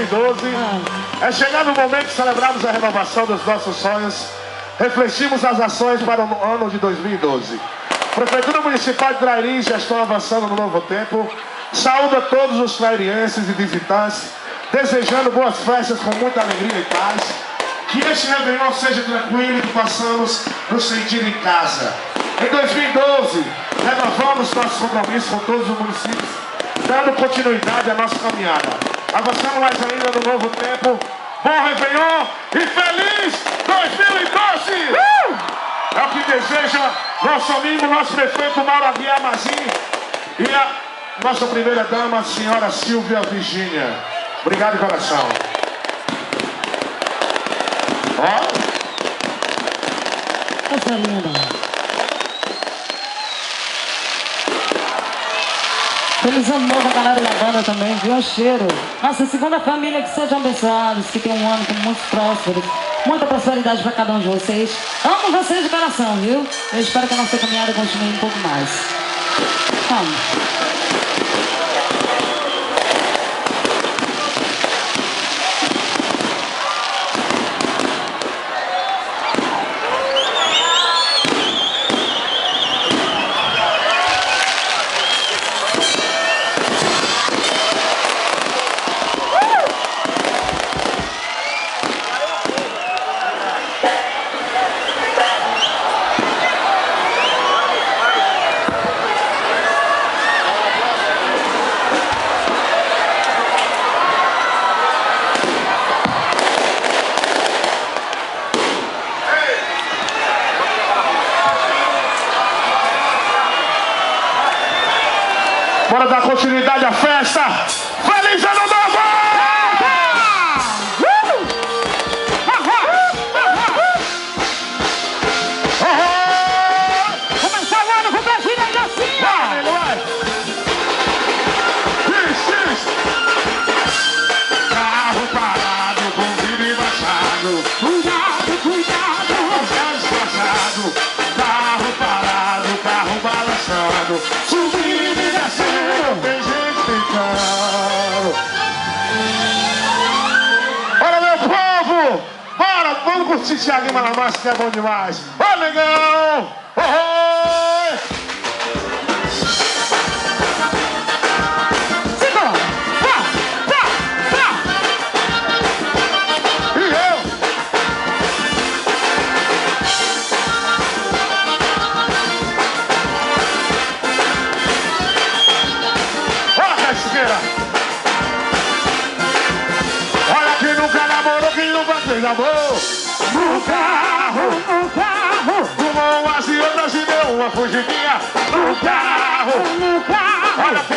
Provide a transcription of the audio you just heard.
2012. É chegado o momento de celebrarmos a renovação dos nossos sonhos. Refletimos as ações para o ano de 2012. Prefeitura Municipal de Trairi já estão avançando no novo tempo. Saúdo a todos os trairienses e visitantes, desejando boas festas com muita alegria e paz. Que este Réveillon seja tranquilo e que possamos nos sentir em casa. Em 2012, renovamos nossos compromissos com todos os municípios, dando continuidade à nossa caminhada. Avançando mais ainda no novo tempo. Bom Réveillon e feliz 2012! É o que deseja nosso amigo, nosso prefeito Mauro Aguiar Mazin e a nossa primeira dama, a senhora Silvia Virgínia. Obrigado de coração. Ó. Coisa linda. Feliz ano novo a galera da banda também, viu? Cheiro. Nossa segunda família, que sejam abençoados, que tenham um ano com muitos prósperos, muita prosperidade para cada um de vocês. Amo vocês de coração, viu? Eu espero que a nossa caminhada continue um pouco mais. Vamos. Bora dar continuidade à festa! Feliz Ano Novo! Começar o ano com o Brasil ainda assim, ó! Carro parado, com vidro embaixado. Cuidado, cuidado! Desgraçado. Carro parado, carro balançando. Subindo e descendo, tem gente ficando. Bora, meu povo! Bora, vamos curtir Thiago Malamassa, que é bom demais. Ô, negão! Olha quem nunca namorou, quem nunca fez amor. No carro, fumou umas e outras e deu uma fugidinha. No carro, olha quem